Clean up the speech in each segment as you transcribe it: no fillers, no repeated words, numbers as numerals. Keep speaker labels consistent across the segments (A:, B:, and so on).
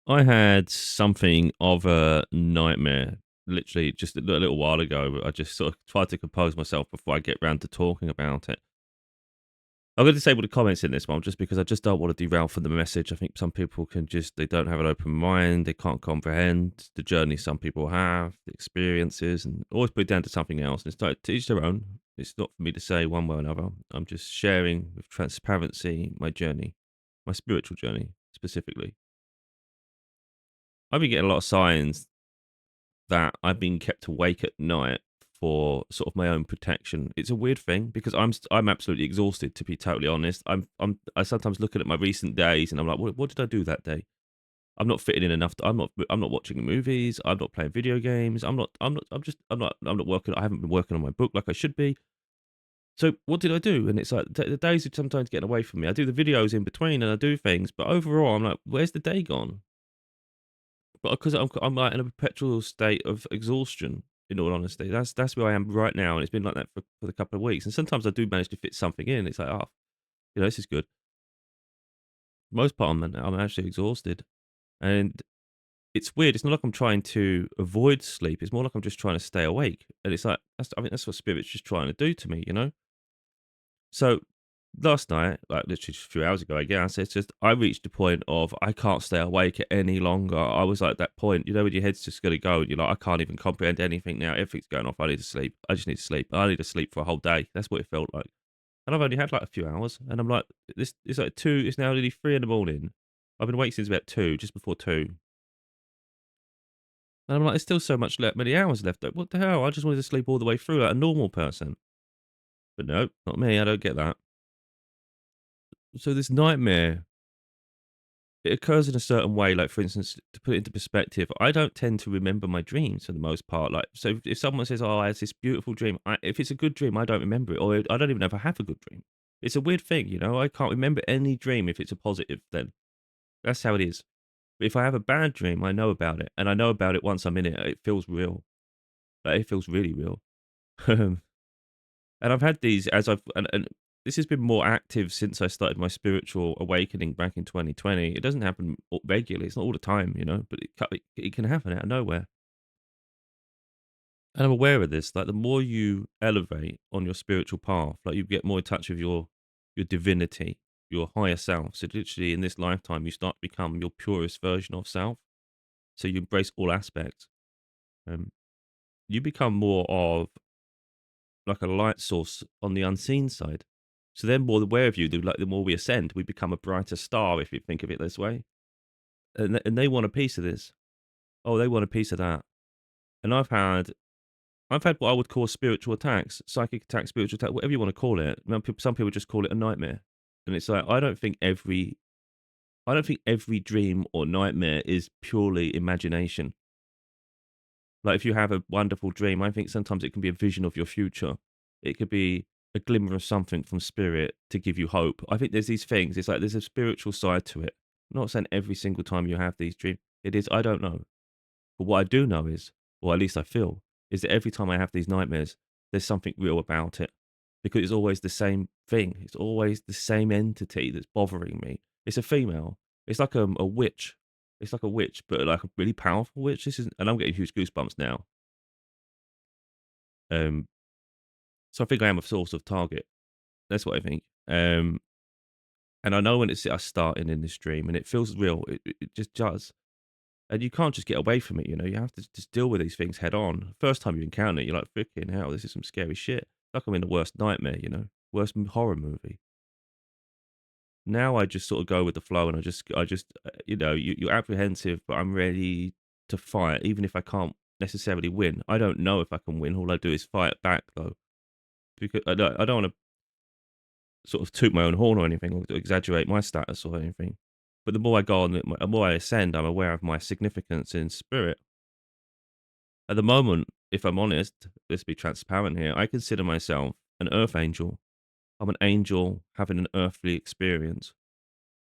A: I had something of a nightmare literally just a little while ago. I just sort of tried to compose myself before I get round to talking about it. I'm going to disable the comments in this one just because I just don't want to derail from the message. I think some people they don't have an open mind. They can't comprehend the journey some people have, the experiences, and always put it down to something else. And it's like to each their own. It's not for me to say one way or another. I'm just sharing with transparency my journey, my spiritual journey specifically. I've been getting a lot of signs that I've been kept awake at night for sort of my own protection. It's a weird thing because I'm absolutely exhausted, to be totally honest. I sometimes looking at my recent days and I'm like, what did I do that day? I'm not fitting in enough. I'm not watching movies. I'm not playing video games. I'm not working. I haven't been working on my book like I should be. So what did I do? And it's like the days are sometimes getting away from me. I do the videos in between and I do things, but overall I'm like, where's the day gone? But because I'm like in a perpetual state of exhaustion, in all honesty. That's where I am right now, and it's been like that for a couple of weeks. And sometimes I do manage to fit something in. It's like, oh, this is good. Most part, I'm actually exhausted, and it's weird. It's not like I'm trying to avoid sleep. It's more like I'm just trying to stay awake. And it's like I think that's what spirit's just trying to do to me. So last night, like literally just a few hours ago, I guess, it's just I reached a point of I can't stay awake any longer. I was like that point, when your head's just gonna go and you're like, I can't even comprehend anything now. Everything's going off. I need to sleep. I just need to sleep. I need to sleep for a whole day. That's what it felt like. And I've only had like a few hours. And I'm like, this it's like two, it's now nearly 3 in the morning. I've been awake since about two, just before two. And I'm like, there's still so many hours left. Like, what the hell? I just wanted to sleep all the way through like a normal person. But no, not me. I don't get that. So this nightmare, it occurs in a certain way. Like, for instance, to put it into perspective, I don't tend to remember my dreams for the most part. Like, so if someone says, "Oh, I had this beautiful dream," if it's a good dream, I don't remember it, or I don't even know if I have a good dream. It's a weird thing. I can't remember any dream if it's a positive. Then that's how it is. But if I have a bad dream, I know about it, and I know about it once I'm in it. It feels real. Like, it feels really real. And I've had these and this has been more active since I started my spiritual awakening back in 2020. It doesn't happen regularly. It's not all the time, but it can happen out of nowhere. And I'm aware of this. Like the more you elevate on your spiritual path, like you get more in touch with your divinity, your higher self. So literally in this lifetime, you start to become your purest version of self. So you embrace all aspects. Um, you become more of like a light source on the unseen side. So they're more aware of you. The more we ascend, we become a brighter star. If you think of it this way, and they want a piece of this. Oh, they want a piece of that. And I've had what I would call spiritual attacks, psychic attacks, spiritual attack, whatever you want to call it. Some people just call it a nightmare. And it's like I don't think every dream or nightmare is purely imagination. Like if you have a wonderful dream, I think sometimes it can be a vision of your future. It could be a glimmer of something from spirit to give you hope. I think there's these things. It's like there's a spiritual side to it. I'm not saying every single time you have these dreams, it is. I don't know. But what I do know is, or at least I feel, is that every time I have these nightmares, there's something real about it. Because it's always the same thing. It's always the same entity that's bothering me. It's a female. It's like a witch. It's like a witch, but like a really powerful witch. And I'm getting huge goosebumps now. Um, so I think I am a source of target. That's what I think. And I know when it's us starting in this dream, and it feels real. It just does. And you can't just get away from it. You have to just deal with these things head on. First time you encounter it, you're like, freaking hell, this is some scary shit. Like I'm in the worst nightmare, worst horror movie. Now I just sort of go with the flow, and you're apprehensive, but I'm ready to fight, even if I can't necessarily win. I don't know if I can win. All I do is fight back, though, because I don't want to sort of toot my own horn or anything, or exaggerate my status or anything. But the more I go on, the more I ascend, I'm aware of my significance in spirit. At the moment, if I'm honest, let's be transparent here, I consider myself an earth angel. I'm an angel having an earthly experience.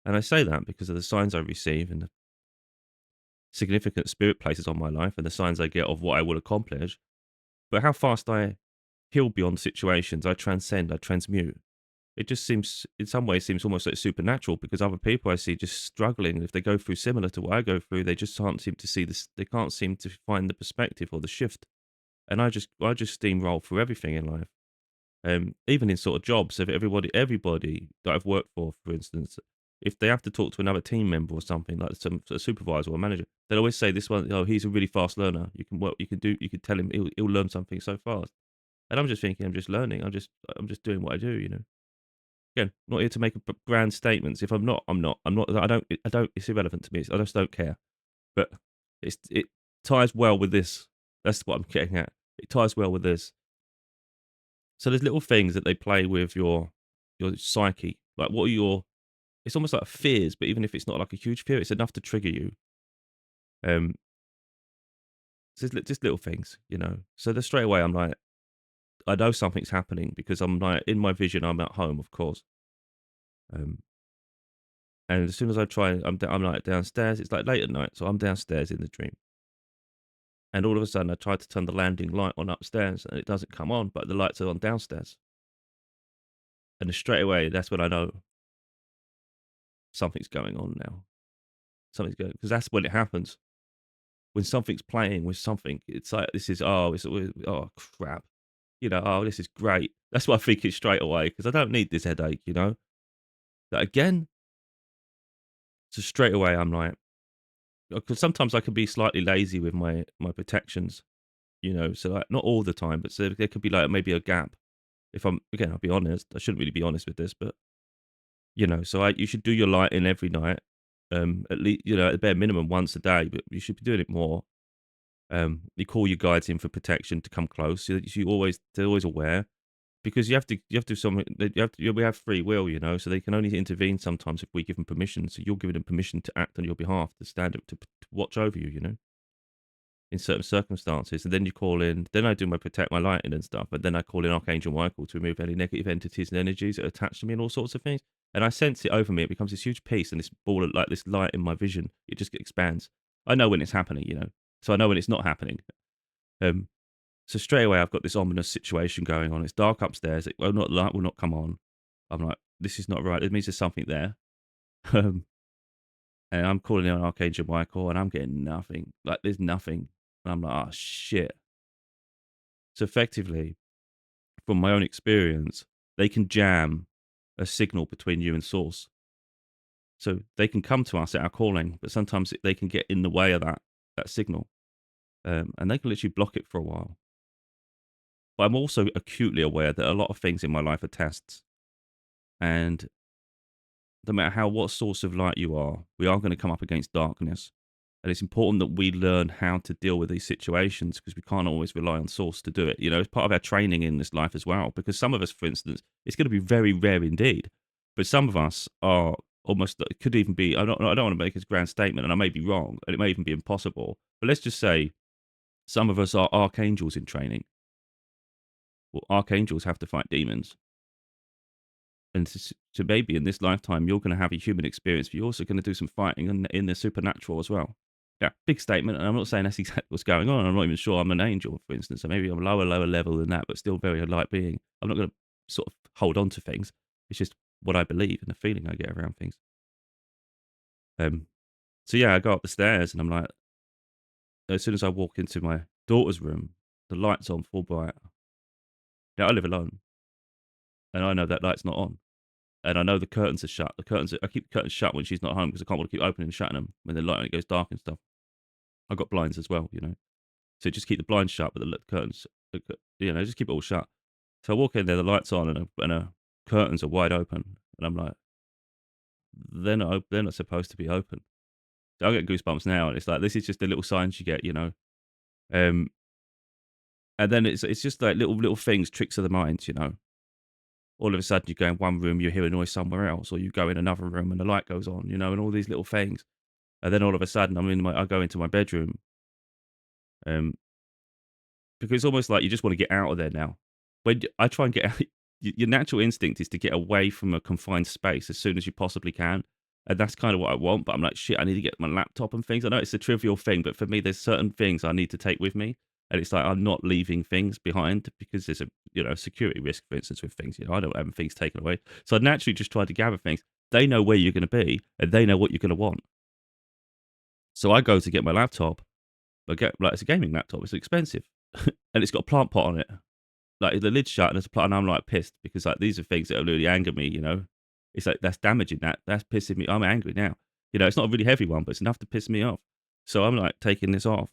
A: And I say that because of the signs I receive and the significant spirit places on my life and the signs I get of what I will accomplish. But how fast I heal beyond situations, I transcend, I transmute. it just seems, in some ways, seems almost like supernatural because other people I see just struggling. If they go through similar to what I go through, they just can't seem to see this. They can't seem to find the perspective or the shift. And I just steamroll through everything in life. Even in sort of jobs, if everybody that I've worked for instance, if they have to talk to another team member or something like a supervisor or a manager, they'll always say this one, oh, he's a really fast learner. You can tell him he'll learn something so fast. And I'm just thinking, I'm just learning. I'm just doing what I do. Again, not here to make grand statements. If I'm not, I'm not. I'm not. I don't. It's irrelevant to me. I just don't care. But it ties well with this. That's what I'm getting at. It ties well with this. So there's little things that they play with your psyche. Like what are your? It's almost like fears, but even if it's not like a huge fear, it's enough to trigger you. Um, so it's just little things. So then straight away, I'm like, I know something's happening because I'm like in my vision. I'm at home, of course. Um, and as soon as I try, I'm like downstairs. It's like late at night, so I'm downstairs in the dream. And all of a sudden, I try to turn the landing light on upstairs, and it doesn't come on, but the lights are on downstairs. And straight away, that's when I know something's going on now. Something's going, because that's when it happens. When something's playing with something, it's like this is oh crap, oh this is great. That's what I think it straight away because I don't need this headache. But again, so straight away I'm like, because sometimes I can be slightly lazy with my protections. So like not all the time, but so there could be like maybe a gap. If I'm again, I'll be honest. I shouldn't really be honest with this, but so you should do your lighting every night. At least at the bare minimum once a day, but you should be doing it more. You call your guides in for protection to come close. So that they're always aware because you have to something. We have free will. So they can only intervene sometimes if we give them permission. So you're giving them permission to act on your behalf, to stand up, to watch over you. In certain circumstances, and then you call in. Then I do protect my lighting and stuff, but then I call in Archangel Michael to remove any negative entities and energies that are attached to me and all sorts of things. And I sense it over me. It becomes this huge peace and this ball of like this light in my vision. It just expands. I know when it's happening. So I know when it's not happening. Um, so straight away I've got this ominous situation going on. It's dark upstairs. Light will not come on. I'm like, this is not right. It means there's something there. Um, and I'm calling in Archangel Michael, and I'm getting nothing. Like there's nothing. And I'm like, oh shit. So effectively, from my own experience, they can jam a signal between you and source. So they can come to us at our calling, but sometimes they can get in the way of that signal, and they can literally block it for a while. But I'm also acutely aware that a lot of things in my life are tests, and no matter what source of light you are, we are going to come up against darkness. And it's important that we learn how to deal with these situations because we can't always rely on source to do it. It's part of our training in this life as well. Because some of us, for instance, it's going to be very rare indeed. But some of us are almost, it could even be, I don't want to make a grand statement and I may be wrong and it may even be impossible. But let's just say some of us are archangels in training. Well, archangels have to fight demons. And so maybe in this lifetime, you're going to have a human experience, but you're also going to do some fighting in the supernatural as well. Yeah, big statement. And I'm not saying that's exactly what's going on. I'm not even sure I'm an angel, for instance. So maybe I'm lower level than that, but still very light being. I'm not going to sort of hold on to things. It's just what I believe and the feeling I get around things. So yeah, I go up the stairs and I'm like, as soon as I walk into my daughter's room, the light's on full bright. Now I live alone, and I know that light's not on. And I know the curtains are shut. I keep the curtains shut when she's not home because I can't want to keep opening and shutting them when the light goes dark and stuff. I've got blinds as well. So just keep the blinds shut, but the curtains, just keep it all shut. So I walk in there, the light's on, and the curtains are wide open, and I'm like, they're not supposed to be open. So I get goosebumps now, and it's like this is just the little signs you get. Um, and then it's just like little things, tricks of the mind. All of a sudden you go in one room, you hear a noise somewhere else, or you go in another room and the light goes on, and all these little things. And then all of a sudden I go into my bedroom, um, because it's almost like you just want to get out of there now. When I try and get out, your natural instinct is to get away from a confined space as soon as you possibly can. And that's kind of what I want, but I'm like, shit, I need to get my laptop and things. I know it's a trivial thing, but for me, there's certain things I need to take with me. And it's like I'm not leaving things behind because there's a security risk, for instance, with things. I don't have things taken away, so I naturally just try to gather things. They know where you're going to be, and they know what you're going to want. So I go to get my laptop. I get it's a gaming laptop. It's expensive, and it's got a plant pot on it. Like the lid's shut, and there's a plant, and I'm like pissed because like these are things that really anger me. It's like that's damaging. That's pissing me. I'm angry now. It's not a really heavy one, but it's enough to piss me off. So I'm like taking this off.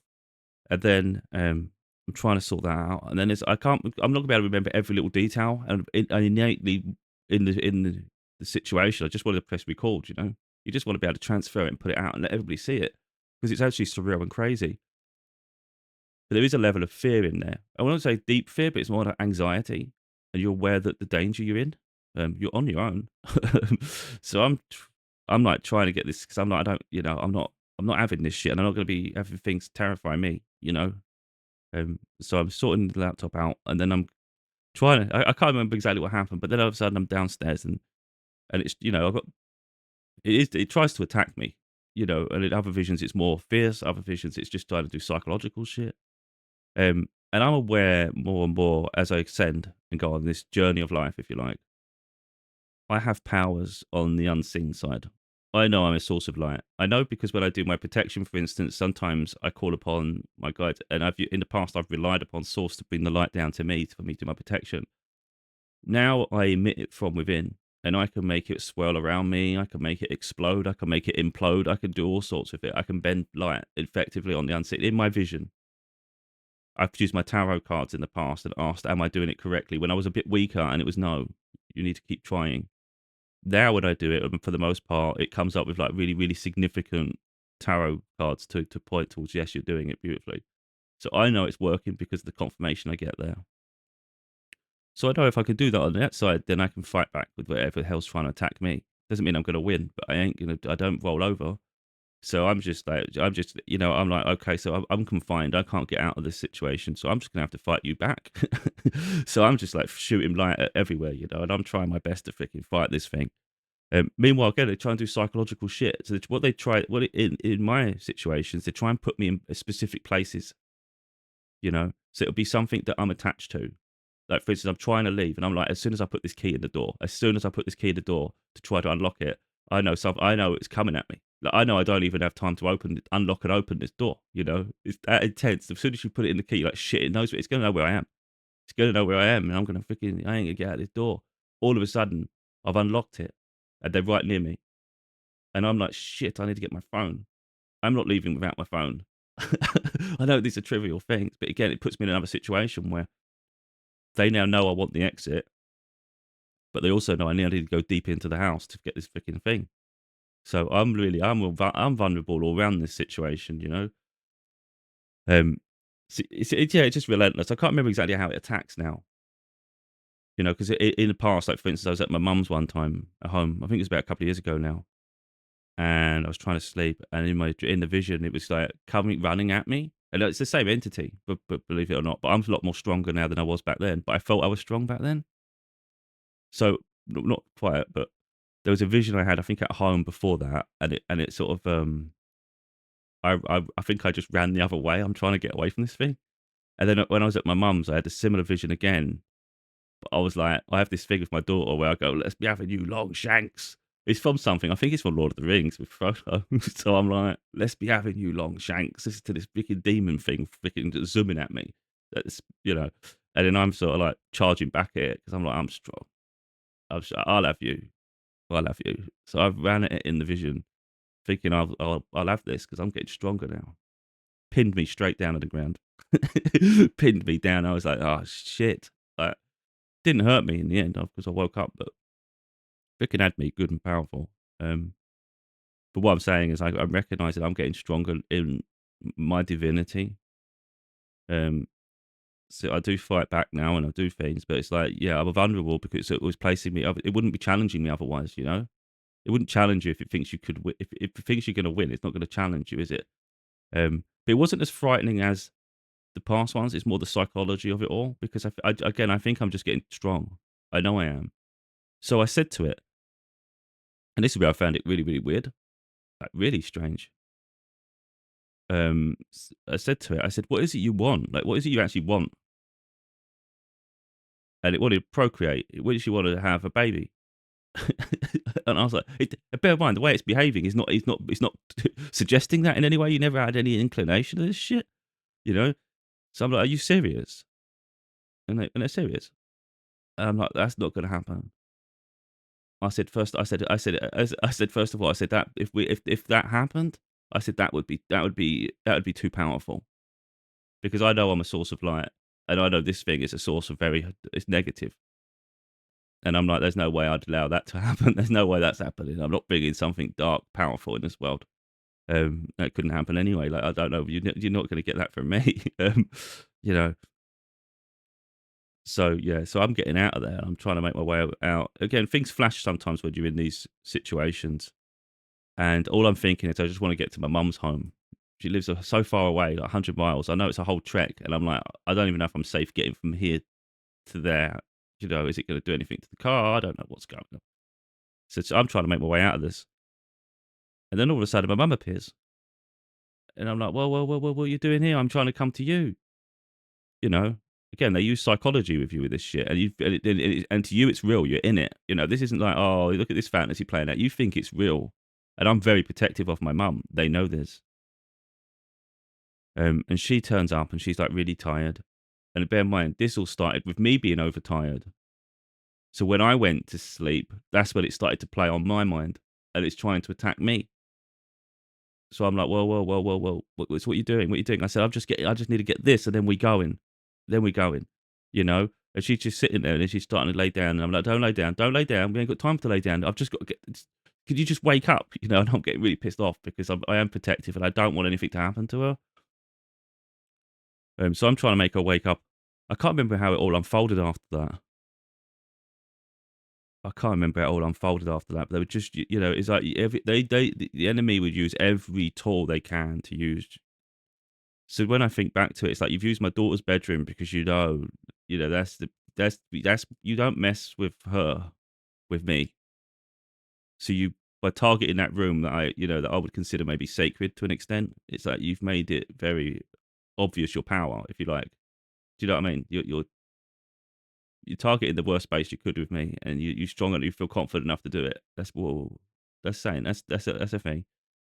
A: And then I'm trying to sort that out, and then I'm not gonna be able to remember every little detail, and innately in the situation, I just wanted to press record. You just want to be able to transfer it and put it out and let everybody see it because it's actually surreal and crazy. But there is a level of fear in there. I won't say deep fear, but it's more like anxiety, and you're aware that the danger you're in, you're on your own. So I'm like trying to get this because I'm like I don't, I'm not having this shit, and I'm not going to be having things terrify me. So I'm sorting the laptop out, and then I'm trying to. I can't remember exactly what happened, but then all of a sudden I'm downstairs, and it's I've got it tries to attack me, and in other visions it's more fierce, other visions it's just trying to do psychological shit. And I'm aware more and more as I ascend and go on this journey of life, if you like. I have powers on the unseen side. I know I'm a source of light. I know because when I do my protection, for instance, sometimes I call upon my guide, and in the past I've relied upon source to bring the light down to me for me to do my protection. Now I emit it from within, and I can make it swirl around me. I can make it explode. I can make it implode. I can do all sorts with it. I can bend light effectively on the unseen in my vision. I've used my tarot cards in the past and asked, "Am I doing it correctly?" When I was a bit weaker, and it was no. You need to keep trying. Now when I do it, for the most part, it comes up with like really, really significant tarot cards to point towards, yes, you're doing it beautifully. So I know it's working because of the confirmation I get there. So I know if I can do that on the outside, then I can fight back with whatever the hell's trying to attack me. Doesn't mean I'm going to win, but I don't roll over. So I'm like, okay, so I'm confined. I can't get out of this situation. So I'm just going to have to fight you back. So I'm just like shooting light everywhere, and I'm trying my best to freaking fight this thing. Meanwhile, again, they try and do psychological shit. So in my situations, they try and put me in specific places. So it'll be something that I'm attached to. Like, for instance, I'm trying to leave, and I'm like, as soon as I put this key in the door, to try to unlock it, I know it's coming at me. Like, I know I don't even have time to unlock and open this door. It's that intense. As soon as you put it in the key, like shit, it knows it's going to know where I am. It's going to know where I am, and I'm going to I ain't going to get out of this door. All of a sudden, I've unlocked it, and they're right near me, and I'm like, shit, I need to get my phone. I'm not leaving without my phone. I know these are trivial things, but again, it puts me in another situation where they now know I want the exit, but they also know I now need to go deep into the house to get this freaking thing. So I'm vulnerable all around this situation. Um, it's just relentless. I can't remember exactly how it attacks now. Because in the past, like for instance, I was at my mum's one time at home. I think it was about a couple of years ago now, and I was trying to sleep, and in the vision, it was like coming running at me, and it's the same entity, but believe it or not, but I'm a lot more stronger now than I was back then. But I felt I was strong back then, so not quite. But there was a vision I had, I think, at home before that, and it sort of I think I just ran the other way. I'm trying to get away from this thing, and then when I was at my mum's, I had a similar vision again. But I was like, I have this thing with my daughter where I go, "Let's be having you long shanks." It's from something. I think it's from Lord of the Rings with Frodo. So I'm like, "Let's be having you long shanks." This is to this freaking demon thing, freaking zooming at me. That's. And then I'm sort of like charging back at it because I'm like, I'm strong. I'll have you. I'll have you. So I've ran at it in the vision, thinking I'll have this because I'm getting stronger now. Pinned me straight down to the ground. Pinned me down. I was like, oh shit. Like, didn't hurt me in the end because I woke up, but freaking had me good and powerful. But what I'm saying is I recognize that I'm getting stronger in my divinity. So I do fight back now and I do things, but it's like, yeah, I'm vulnerable because it was placing me. It wouldn't be challenging me otherwise. It wouldn't challenge you if it thinks you could. If it thinks you're going to win, it's not going to challenge you, is it? But it wasn't as frightening as the past ones. It's more the psychology of it all because again, I think I'm just getting strong. I know I am. So I said to it, and this is where I found it really, really weird, like really strange. I said to it, I said, "What is it you want? Like, what is it you actually want?" And it wanted to procreate. It literally wanted to have a baby. And I was like, bear in mind, the way it's behaving is it's not suggesting that in any way. You never had any inclination of this shit, you know? So I'm like, "Are you serious?" And they're serious. And I'm like, "That's not gonna happen." I said, "First of all," I said, "that if that happened," I said, "that would be too powerful, because I know I'm a source of light, and I know this thing is a source of it's negative." And I'm like, "There's no way I'd allow that to happen. There's no way that's happening. I'm not bringing something dark, powerful in this world." That couldn't happen anyway. Like, I don't know, you're not gonna get that from me. You know? So, yeah, so I'm getting out of there. I'm trying to make my way out. Again, things flash sometimes when you're in these situations, and all I'm thinking is I just wanna get to my mum's home. She lives so far away, like 100 miles. I know it's a whole trek, and I'm like, I don't even know if I'm safe getting from here to there. Is it gonna do anything to the car? I don't know what's going on. So I'm trying to make my way out of this, and then all of a sudden, my mum appears, and I'm like, "Well, well, well, well, what are you doing here? I'm trying to come to you." You know? Again, they use psychology with you with this shit, and and to you, it's real. You're in it. This isn't like, "Oh, look at this fantasy playing out." You think it's real, and I'm very protective of my mum. They know this. And she turns up, and she's like really tired. And bear in mind, this all started with me being overtired. So when I went to sleep, that's when it started to play on my mind, and it's trying to attack me. So I'm like, "Well, well, well, well, well, what you doing? What you doing?" I said, I just need to get this, and then we going. Then we going, you know? And she's just sitting there, and then she's starting to lay down, and I'm like, "Don't lay down, don't lay down. We ain't got time to lay down. I've just got to get could you just wake up?" And I'm getting really pissed off because I am protective, and I don't want anything to happen to her. So I'm trying to make her wake up. I can't remember how it all unfolded after that. I can't remember how it all unfolded after that, but they were just, it's like the enemy would use every tool they can to use. So when I think back to it, it's like you've used my daughter's bedroom because that's you don't mess with her, with me. So by targeting that room that I would consider maybe sacred to an extent, it's like you've made it very obvious your power, if you like. Do you know what I mean? You're targeting the worst space you could with me, and you strong enough, you feel confident enough to do it. That's saying that's a thing.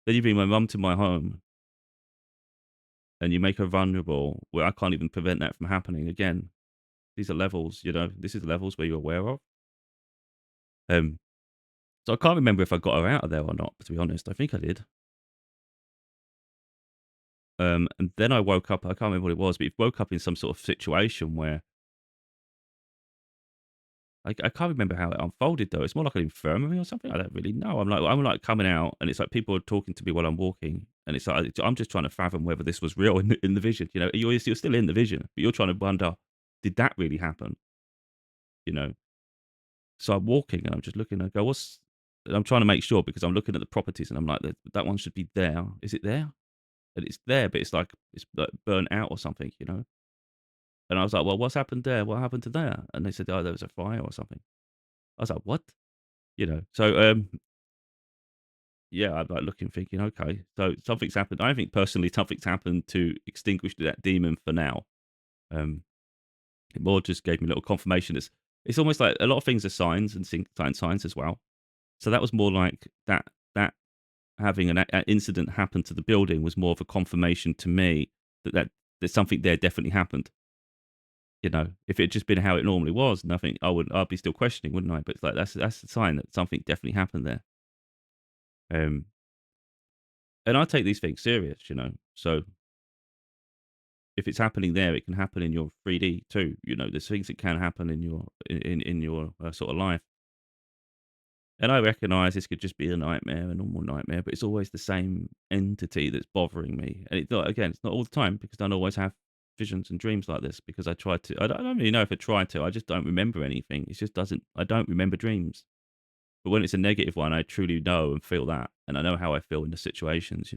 A: Then you bring my mum to my home, and you make her vulnerable, where I can't even prevent that from happening again. These are levels, this is levels where you're aware of. Um, so I can't remember if I got her out of there or not, to be honest. I think I did. And then I woke up, I can't remember what it was, but it woke up in some sort of situation where I can't remember how it unfolded though. It's more like an infirmary or something. I don't really know. I'm like coming out, and it's like people are talking to me while I'm walking, and it's like I'm just trying to fathom whether this was real in the vision. You're still in the vision, but you're trying to wonder, did that really happen? You know. So I'm walking, and I'm just looking. I go, what's? And I'm trying to make sure because I'm looking at the properties, and I'm like, that one should be there. Is it there? And it's there, but it's like burnt out or something. And I was like, well, what's happened there? What happened to there? And they said, oh, there was a fire or something. I was like, what? So yeah, I'm like looking, thinking, okay, so something's happened. I think personally, something's happened to extinguish that demon for now. Um, it more just gave me a little confirmation. It's almost like a lot of things are signs and signs as well. So that was more like that having an incident happen to the building was more of a confirmation to me that there's something there definitely happened. If it had just been how it normally was, nothing, I'd be still questioning, wouldn't I? But it's like that's a sign that something definitely happened there. Um, and I take these things serious. So if it's happening there, it can happen in your 3D too. There's things that can happen in your sort of life. And I recognize this could just be a nightmare, a normal nightmare, but it's always the same entity that's bothering me. And it's not all the time because I don't always have visions and dreams like this because I don't really know if I try to. I just don't remember anything. It just doesn't. I don't remember dreams. But when it's a negative one, I truly know and feel that, and I know how I feel in the situations.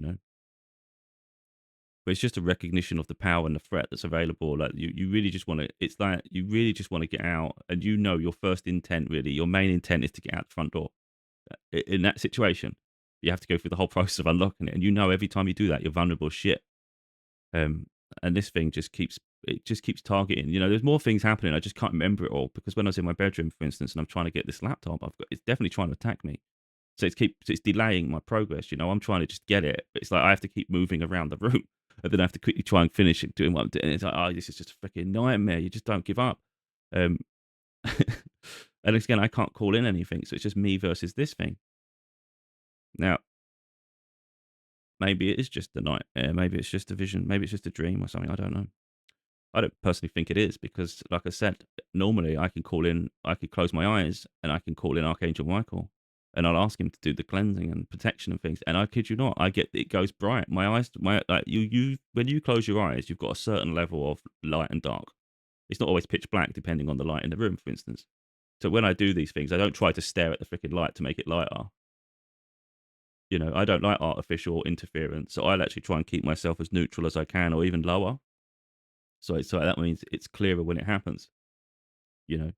A: But it's just a recognition of the power and the threat that's available. Like you really just want to. It's like you really just want to get out, and your first intent, really, your main intent is to get out the front door. In that situation, you have to go through the whole process of unlocking it, and every time you do that, you're vulnerable as shit. Um, and this thing just keeps targeting. There's more things happening. I just can't remember it all because when I was in my bedroom, for instance, and I'm trying to get this laptop, it's definitely trying to attack me. So it's delaying my progress. I'm trying to just get it, but it's like I have to keep moving around the room, and then I have to quickly try and finish it, doing what I'm doing. It's like, oh, this is just a freaking nightmare. You just don't give up. Um, and again, I can't call in anything, so it's just me versus this thing. Now, maybe it is just a nightmare. Maybe it's just a vision. Maybe it's just a dream or something. I don't know. I don't personally think it is because, like I said, normally I could close my eyes and I can call in Archangel Michael and I'll ask him to do the cleansing and protection and things. And I kid you not, it goes bright. My eyes, like when you close your eyes, you've got a certain level of light and dark. It's not always pitch black depending on the light in the room, for instance. So when I do these things, I don't try to stare at the freaking light to make it lighter. I don't like artificial interference. So I'll actually try and keep myself as neutral as I can or even lower. So that means it's clearer when it happens, you know.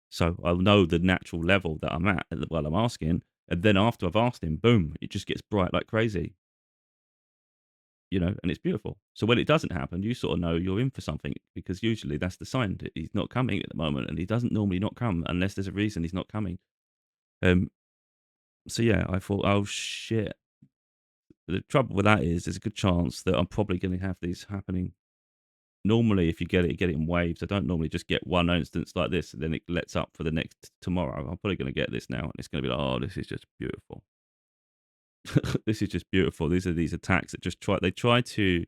A: So I'll know the natural level that I'm at while I'm asking, and then after I've asked him, boom, it just gets bright like crazy, and it's beautiful. So when it doesn't happen, you sort of know you're in for something because usually that's the sign that he's not coming at the moment, and he doesn't normally not come unless there's a reason he's not coming. Um. So yeah, I thought, oh shit. The trouble with that is, there's a good chance that I'm probably going to have these happening. Normally, if you get it in waves. I don't normally just get one instance like this, and then it lets up for the next tomorrow. I'm probably going to get this now, and it's going to be like, oh, this is just beautiful. This is just beautiful. These are these attacks that they try to.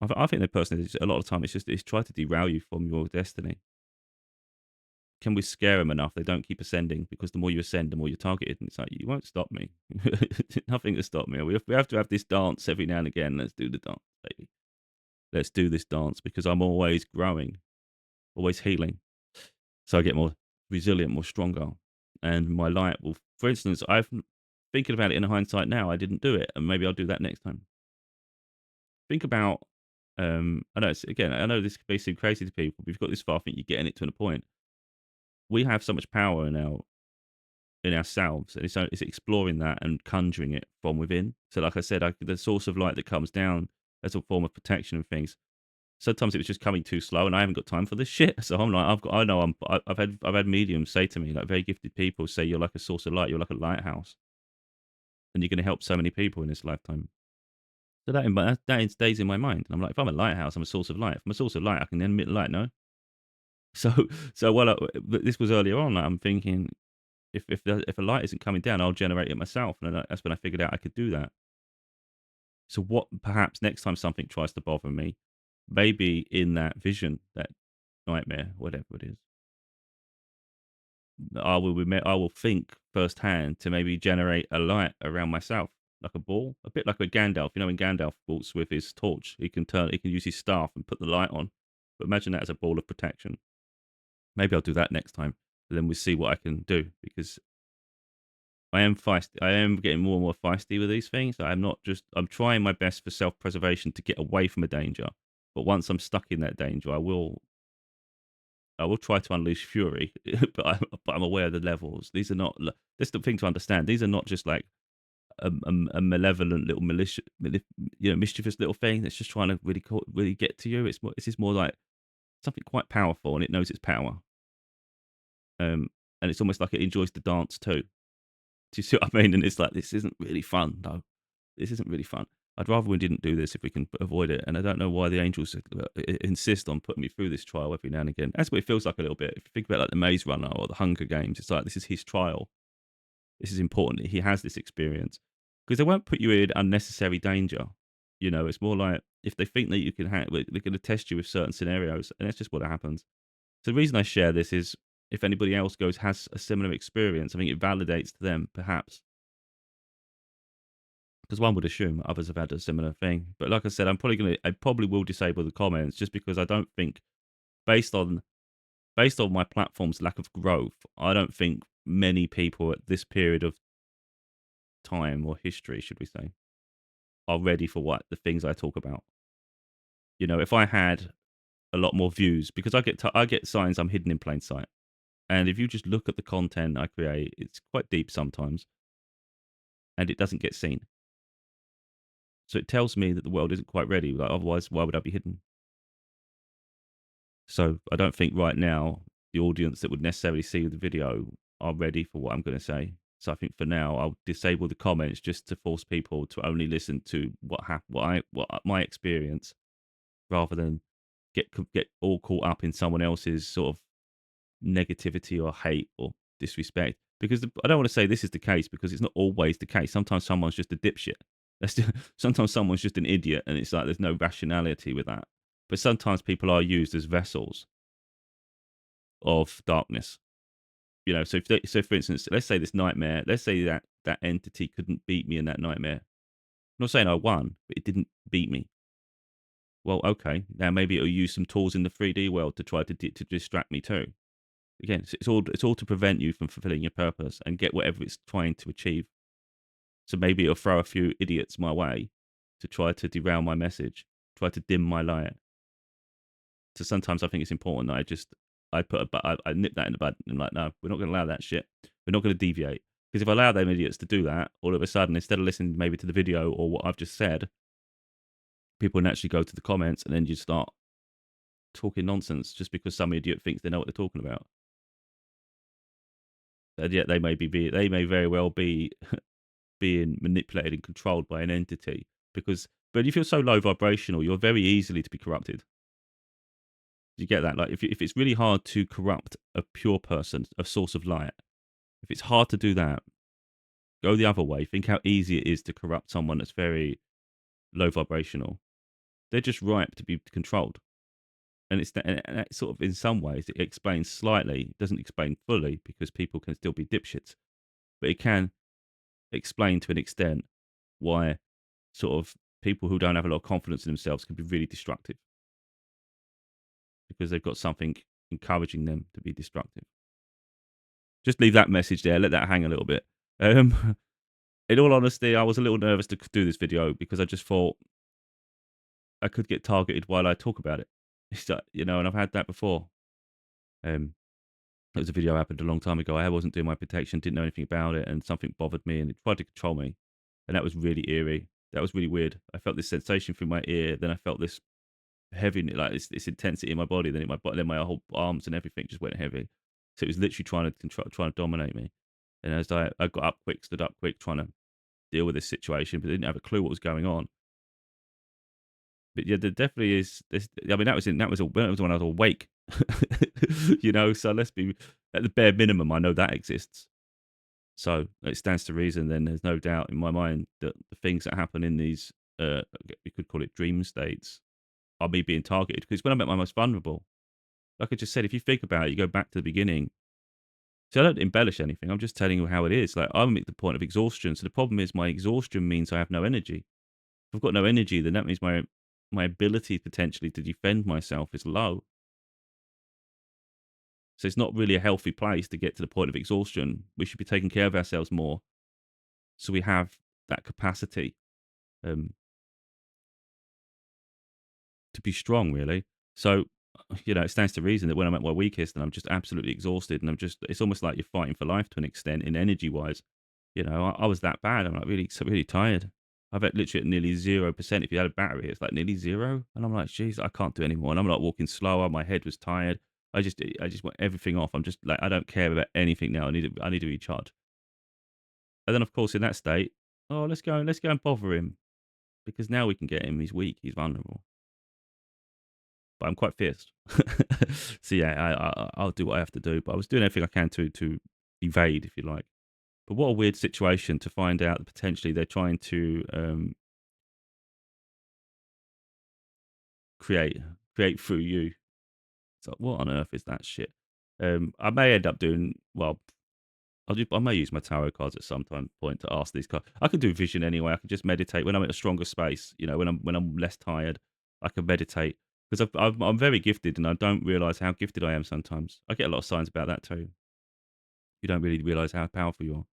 A: I think they personally, a lot of time, it's try to derail you from your destiny. Can we scare them enough? They don't keep ascending because the more you ascend, the more you're targeted, and it's like you won't stop me. Nothing to stop me. We have to have this dance every now and again. Let's do the dance, baby. Let's do this dance because I'm always growing, always healing. So I get more resilient, more stronger. And my light will, for instance, I've thinking about it in hindsight now, I didn't do it. And maybe I'll do that next time. Think about, I know this may seem crazy to people, but if you've got this far, I think you're getting it to a point. We have so much power in ourselves, and it's exploring that and conjuring it from within. So, like I said, the source of light that comes down as a form of protection and things. Sometimes it was just coming too slow, and I haven't got time for this shit. So I'm like, I've had mediums say to me, like very gifted people, say you're like a source of light, you're like a lighthouse, and you're going to help so many people in this lifetime. So that stays in my mind. And I'm like, if I'm a lighthouse, I'm a source of light. If I'm a source of light, I can then emit light. No, so this was earlier on. Like, I'm thinking, if a light isn't coming down, I'll generate it myself, and that's when I figured out I could do that. So what? Perhaps next time something tries to bother me, maybe in that vision, that nightmare, whatever it is, I will think firsthand to maybe generate a light around myself, like a ball, a bit like a Gandalf. When Gandalf walks with his torch, he can use his staff and put the light on. But imagine that as a ball of protection. Maybe I'll do that next time. And then we'll see what I can do because I am feisty. I am getting more and more feisty with these things. I'm trying my best for self preservation to get away from a danger. But once I'm stuck in that danger, I will try to unleash fury, but I'm aware of the levels. These are not. This is the thing to understand. These are not just like a malevolent little mischievous little thing that's just trying to really get to you. This is more like something quite powerful, and it knows its power. And it's almost like it enjoys the dance too. Do you see what I mean? And it's like, this isn't really fun, though. This isn't really fun. I'd rather we didn't do this if we can avoid it. And I don't know why the angels insist on putting me through this trial every now and again. That's what it feels like a little bit. If you think about like the Maze Runner or the Hunger Games, it's like this is his trial. This is important. He has this experience because they won't put you in unnecessary danger. It's more like if they think that you can, they're going to test you with certain scenarios, and that's just what happens. So the reason I share this is if anybody else has a similar experience, I think it validates to them perhaps because one would assume others have had a similar thing. But like I said, I probably will disable the comments just because I don't think, based on my platform's lack of growth, I don't think many people at this period of time or history, should we say, are ready for what the things I talk about. If I had a lot more views, because I get signs I'm hidden in plain sight, and if you just look at the content I create, it's quite deep sometimes, and it doesn't get seen. So it tells me that the world isn't quite ready. Like, otherwise, why would I be hidden? So I don't think right now the audience that would necessarily see the video are ready for what I'm going to say. So I think for now I'll disable the comments just to force people to only listen to what my experience, rather than get all caught up in someone else's sort of negativity or hate or disrespect. Because I don't want to say this is the case, because it's not always the case. Sometimes someone's just a dipshit. Sometimes someone's just an idiot, and it's like there's no rationality with that. But sometimes people are used as vessels of darkness. You know, so for instance, let's say this nightmare, let's say that entity couldn't beat me in that nightmare. I'm not saying I won, but it didn't beat me. Well, okay, now maybe it'll use some tools in the 3D world to try to distract me too. Again, it's all to prevent you from fulfilling your purpose and get whatever it's trying to achieve. So maybe it'll throw a few idiots my way to try to derail my message, try to dim my light. So sometimes I think it's important that I nip that in the bud and like, no, we're not going to allow that shit. We're not going to deviate, because if I allow them idiots to do that, all of a sudden, instead of listening maybe to the video or what I've just said, people naturally go to the comments and then you start talking nonsense just because some idiot thinks they know what they're talking about. And yet they may very well be being manipulated and controlled by an entity, but if you're so low vibrational, you're very easily to be corrupted. You get that? Like if it's really hard to corrupt a pure person, a source of light, if it's hard to do that, go the other way. Think how easy it is to corrupt someone that's very low vibrational. They're just ripe to be controlled. And that sort of, in some ways, it explains slightly. It doesn't explain fully, because people can still be dipshits, but it can explain to an extent why sort of people who don't have a lot of confidence in themselves can be really destructive, because they've got something encouraging them to be destructive. Just leave that message there. Let that hang a little bit. In all honesty, I was a little nervous to do this video because I just thought I could get targeted while I talk about it. And I've had that before. Um, it was a video happened a long time ago. I wasn't doing my protection, didn't know anything about it, and something bothered me and it tried to control me. And that was really eerie. That was really weird. I felt this sensation through my ear, then I felt this heaviness, like this intensity in my body. Then my whole arms and everything just went heavy. So it was literally trying to dominate me. And as I got up quick, stood up quick, trying to deal with this situation, but I didn't have a clue what was going on. But yeah, there definitely is this. I mean, that was when I was awake, So let's be, at the bare minimum, I know that exists. So it stands to reason. Then there's no doubt in my mind that the things that happen in these, you could call it dream states, are me being targeted. Because when I'm at my most vulnerable, like I just said, if you think about it, you go back to the beginning. So I don't embellish anything. I'm just telling you how it is. Like, I'm at the point of exhaustion. So the problem is, my exhaustion means I have no energy. If I've got no energy, then that means my ability potentially to defend myself is low. So it's not really a healthy place to get to the point of exhaustion. We should be taking care of ourselves more, so we have that capacity um, to be strong, really. So, it stands to reason that when I'm at my weakest and I'm just absolutely exhausted and it's almost like you're fighting for life to an extent in energy wise. I was that bad. I'm like really, so really tired. I've had literally at nearly 0%. If you had a battery, it's like nearly zero. And I'm like, geez, I can't do anymore. And I'm like walking slower. My head was tired. I just want everything off. I'm just like, I don't care about anything now. I need to recharge. And then of course in that state, oh, let's go and bother him, because now we can get him. He's weak. He's vulnerable. But I'm quite fierce. So yeah, I'll do what I have to do. But I was doing everything I can to evade, if you like. But what a weird situation to find out that potentially they're trying to create through you. It's like, what on earth is that shit? I may end up doing well. I may use my tarot cards at some point to ask these cards. I can do vision anyway. I can just meditate when I'm in a stronger space. When I'm less tired, I can meditate, because I'm very gifted and I don't realize how gifted I am. Sometimes I get a lot of signs about that too. You don't really realize how powerful you are,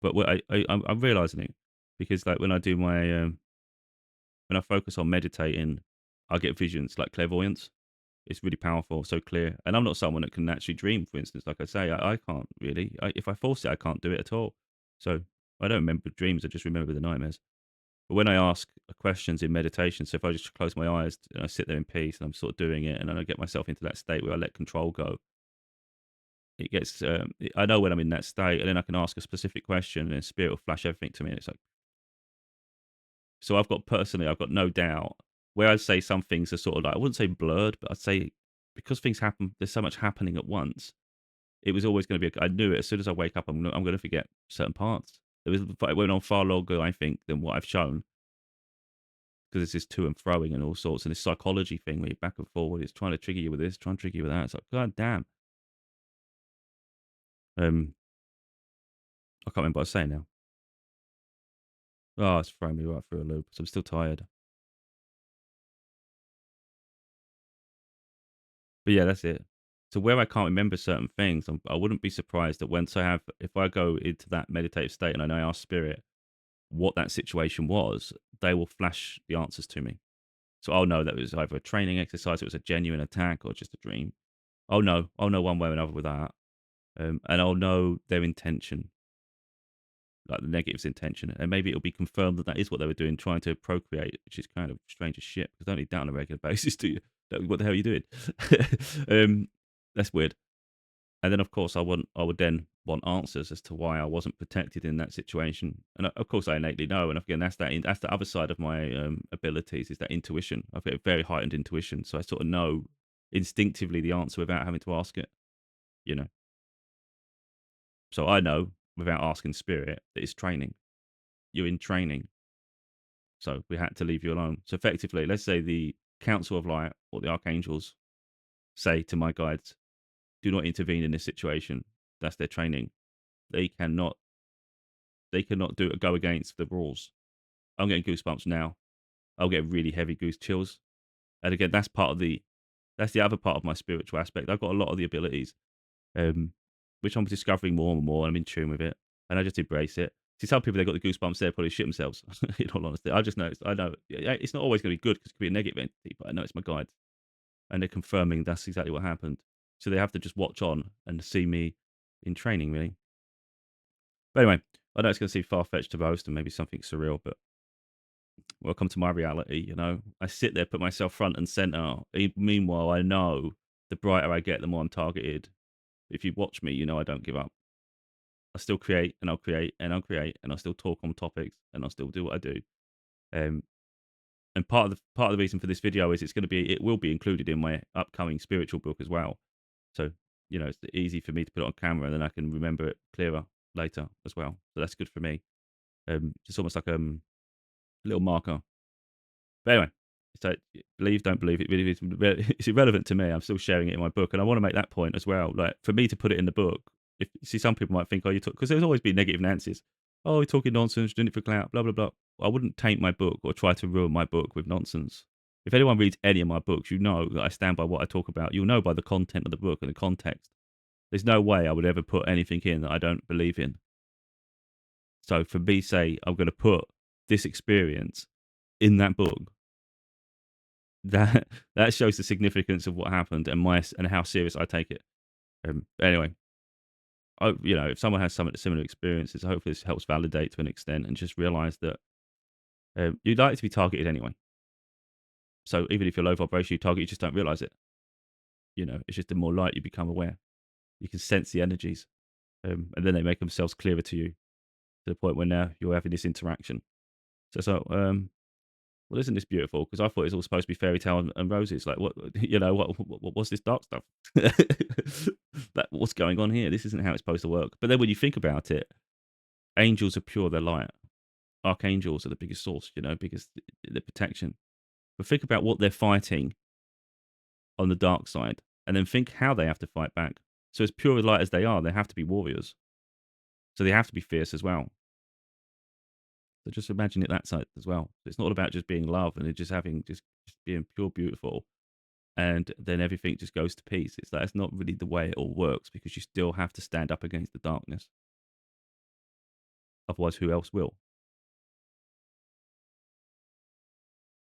A: but I'm realizing it, because like when I do my when I focus on meditating, I get visions like clairvoyance. It's really powerful, so clear. And I'm not someone that can actually dream, for instance. Like I say, I can't really. If I force it, I can't do it at all. So I don't remember dreams. I just remember the nightmares. But when I ask questions in meditation, so if I just close my eyes and I sit there in peace and I'm sort of doing it, and then I get myself into that state where I let control go, it gets. I know when I'm in that state, and then I can ask a specific question, and then spirit will flash everything to me. And it's like, so I've got no doubt where I'd say some things are sort of like, I wouldn't say blurred, but I'd say because things happen, there's so much happening at once. It was always going to be. I knew it as soon as I wake up. I'm going to forget certain parts. It went on far longer, I think, than what I've shown, because it's this to and froing and all sorts, and this psychology thing where you're back and forward. It's trying to trigger you with this, trying to trigger you with that. It's like, god damn. I can't remember what I was saying now. Oh, it's throwing me right through a loop. So I'm still tired. But yeah, that's it. So where I can't remember certain things, I wouldn't be surprised that if I go into that meditative state and I ask spirit what that situation was, they will flash the answers to me. So I'll know that it was either a training exercise, it was a genuine attack, or just a dream. I'll know one way or another with that, and I'll know their intention, like the negative's intention, and maybe it'll be confirmed that that is what they were doing, trying to procreate, which is kind of strange as shit. Because don't need that on a regular basis, do you? What the hell are you doing? um, that's weird. And then, of course, I would then want answers as to why I wasn't protected in that situation. And of course, I innately know. And again, that's the other side of my abilities, is that intuition. I've got a very heightened intuition, so I sort of know instinctively the answer without having to ask it. You know, so I know without asking spirit that it's training. You're in training, so we had to leave you alone. So effectively, let's say the Council of Light or the archangels say to my guides, "Do not intervene in this situation." That's their training. They cannot go against the rules. I'm getting goosebumps now. I'll get really heavy goose chills. And again, that's the other part of my spiritual aspect. I've got a lot of the abilities, um, which I'm discovering more and more. I'm in tune with it, and I just embrace it. See, some people they got the goosebumps, they probably shit themselves. In all honesty, I just know. I know it's not always going to be good because it could be a negative entity, but I know it's my guides, and they're confirming that's exactly what happened. So they have to just watch on and see me in training, really. But anyway, I know it's going to seem far fetched to boast and maybe something surreal, but welcome to my reality. I sit there, put myself front and center. Meanwhile, I know the brighter I get, the more I'm targeted. If you watch me, you know I don't give up. I still create and I'll create and I'll create and I'll still talk on topics and I'll still do what I do. Um, and part of the reason for this video is it will be included in my upcoming spiritual book as well. So it's easy for me to put it on camera and then I can remember it clearer later as well. So that's good for me. Just almost like a little marker. But anyway, so believe, don't believe, it really is. It's irrelevant to me. I'm still sharing it in my book, and I want to make that point as well. Like for me to put it in the book, if see some people might think, oh, you talk, because there's always been negative Nancy's. Oh, you're talking nonsense, doing it for clout, blah blah blah. I wouldn't taint my book or try to ruin my book with nonsense. If anyone reads any of my books, you know that I stand by what I talk about. You'll know by the content of the book and the context. There's no way I would ever put anything in that I don't believe in. So for me, say I'm going to put this experience in that book, that that shows the significance of what happened and how serious I take it. Anyway, if someone has some similar experiences, hopefully this helps validate to an extent and just realize that you'd like to be targeted anyway. So even if you're low vibration, you target, you just don't realize it. It's just the more light you become aware, you can sense the energies, and then they make themselves clearer to you to the point where now you're having this interaction. Well, isn't this beautiful? Because I thought it was all supposed to be fairy tale and roses. Like, what's this dark stuff? What's going on here? This isn't how it's supposed to work. But then when you think about it, angels are pure, they're light. Archangels are the biggest source, because the protection. But think about what they're fighting on the dark side, and then think how they have to fight back. So as pure light as they are, they have to be warriors. So they have to be fierce as well. So just imagine it that side as well. It's not about just being love and just being pure beautiful, and then everything just goes to peace. That's not really the way it all works, because you still have to stand up against the darkness. Otherwise, who else will?